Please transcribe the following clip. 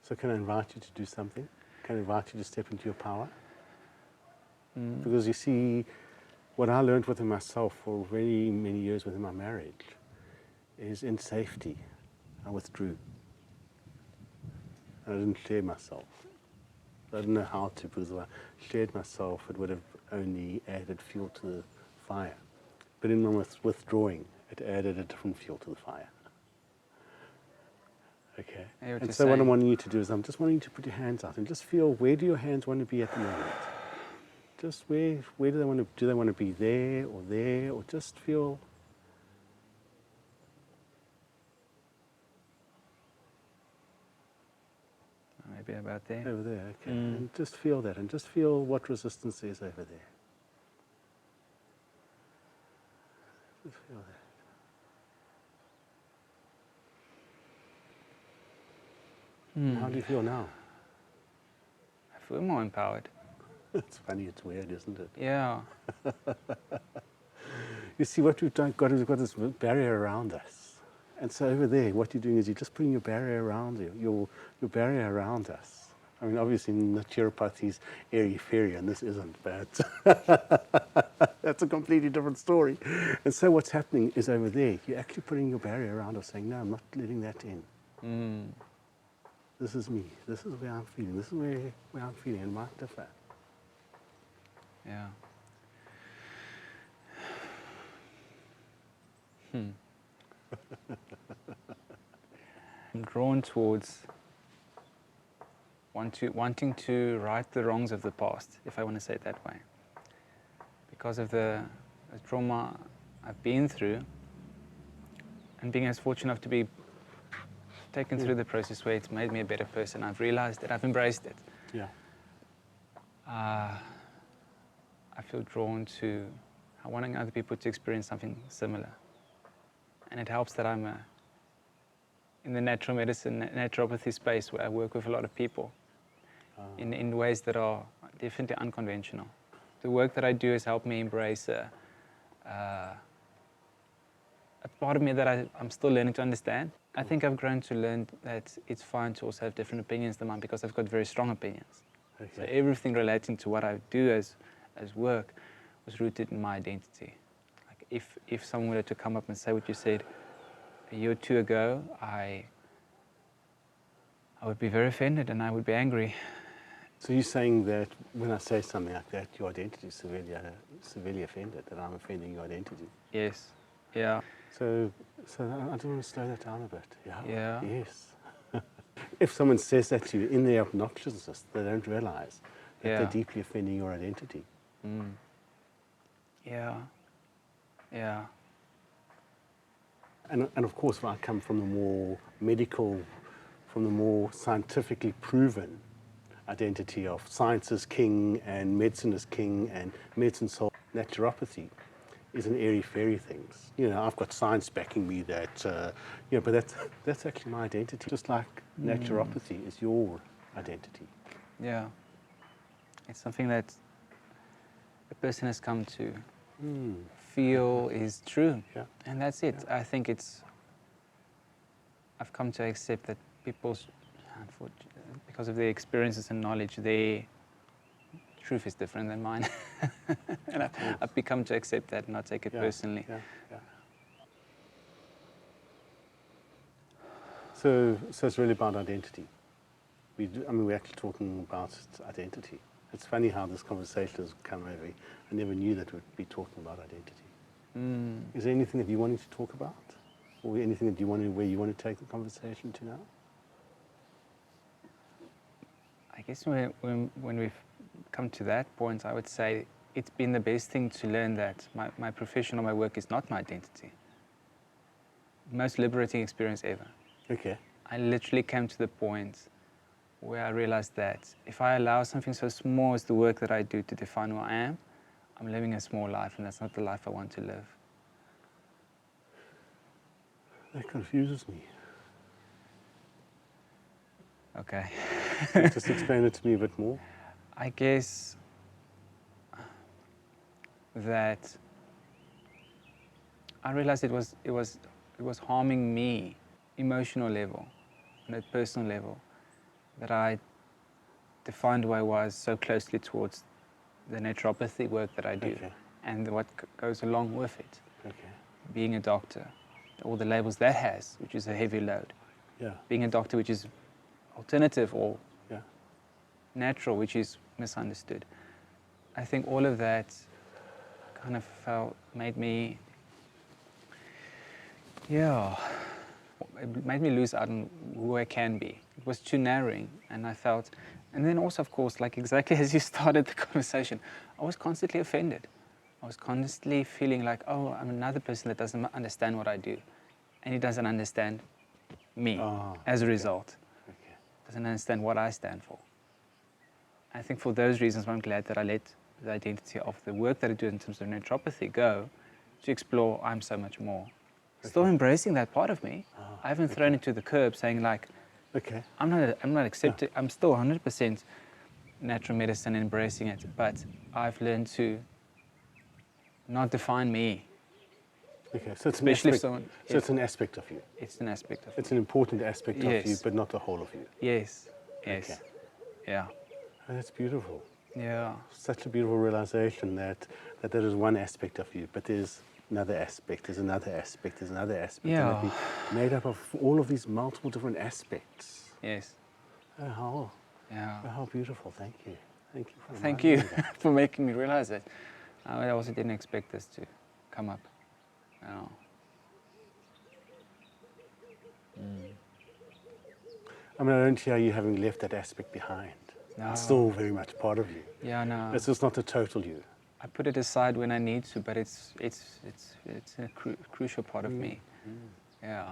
So can I invite you to do something? Can I invite you to step into your power? Because you see, what I learned within myself for very many years within my marriage is in safety, I withdrew. I didn't share myself. I didn't know how to, because if I shared myself, it would have only added fuel to the fire. But in my withdrawing, it added a different fuel to the fire. Okay. And so what I'm wanting you to do is I'm just wanting you to put your hands out and just feel, where do your hands want to be at the moment? Just where do they want to be there, or just feel. Maybe about there. Over there, okay. And just feel that, and just feel what resistance is over there. Just feel that. How do you feel now? I feel more empowered. It's funny, it's weird, isn't it? Yeah. You see, what we've got is we've got this barrier around us. And so over there, what you're doing is you're just putting your barrier around you, your barrier around us. I mean, obviously, naturopathy's airy-fairy, and this isn't, but that's a completely different story. And so what's happening is over there, you're actually putting your barrier around us, saying, no, I'm not letting that in. This is me. This is where I'm feeling. This is where I'm feeling. It might differ. Yeah. I'm drawn towards wanting to right the wrongs of the past, if I want to say it that way. Because of the trauma I've been through, and being as fortunate enough to be taken through the process where it's made me a better person, I've realized that I've embraced it. Yeah. I feel drawn to wanting other people to experience something similar. And it helps that I'm in the natural medicine, naturopathy space, where I work with a lot of people in ways that are definitely unconventional. The work that I do has helped me embrace a part of me that I'm still learning to understand. I think I've grown to learn that it's fine to also have different opinions than mine, because I've got very strong opinions. Okay. So everything relating to what I do as work was rooted in my identity. Like if someone were to come up and say what you said a year or two ago, I would be very offended and I would be angry. So you're saying that when I say something like that, your identity is severely offended, that I'm offending your identity? Yes. Yeah. So I do want to slow that down a bit. Yeah. Yeah. Yes. If someone says that to you in their obnoxiousness, they don't realize that they're deeply offending your identity. Yeah. Yeah. And of course, if I come from the more medical, from the more scientifically proven identity of science is king and medicine is king and medicine solves naturopathy is an airy-fairy things. You know, I've got science backing me that, but that's actually my identity. Just like naturopathy is your identity. Yeah. It's something that a person has come to feel is true. Yeah. And that's it. Yeah. I think I've come to accept that people's, because of their experiences and knowledge, their truth is different than mine. And I've become to accept that and not take it personally. Yeah. Yeah. So it's really about identity. We're actually talking about identity. It's funny how this conversation has come over. I never knew that we'd be talking about identity. Is there anything that you wanted to talk about? Or anything that where you want to take the conversation to now? I guess when we've come to that point, I would say it's been the best thing to learn that my profession or my work is not my identity. Most liberating experience ever. Okay. I literally came to the point where I realized that if I allow something so small as the work that I do to define who I am, I'm living a small life, and that's not the life I want to live. That confuses me. Okay. Just explain it to me a bit more. I guess that I realized it was harming me, emotional level, on a personal level, that I defined who I was so closely towards the naturopathy work that I do, Okay. and what goes along with it. Okay. Being a doctor, all the labels that has, which is a heavy load. Yeah. Being a doctor, which is alternative or Yeah. natural, which is misunderstood. I think all of that kind of made me, it made me lose out on who I can be. It was too narrowing, and I felt, and then also, of course, like exactly as you started the conversation, I was constantly offended. I was constantly feeling like, oh, I'm another person that doesn't understand what I do, and he doesn't understand me as a result. Okay. Doesn't understand what I stand for. I think for those reasons, I'm glad that I let the identity of the work that I do in terms of naturopathy go to explore I'm so much more. Still embracing that part of me. I haven't thrown it to the curb saying like, Okay. I'm not accepting, I'm still 100% natural medicine and embracing it, but I've learned to not define me. Okay. So it's Especially an if aspect. someone, So it's an aspect of you. it's an aspect of It's me. an important aspect of you, Yes. but not the whole of you. Yes, yes, Okay. yeah, Oh, that's beautiful. yeah, Such a beautiful realization that that is one aspect of you, but there's another aspect, there's another aspect, there's another aspect, and yeah, that we made up of all of these multiple different aspects. yes, Oh, yeah. how beautiful! Thank you, thank you for Thank reminding you me that. for making me realize it. I also didn't expect this to come up. No. I mean, I don't hear you having left that aspect behind. No. It's still very much part of you. Yeah, no. It's just not a total you. I put it aside when I need to, but it's a crucial part of me. Yeah.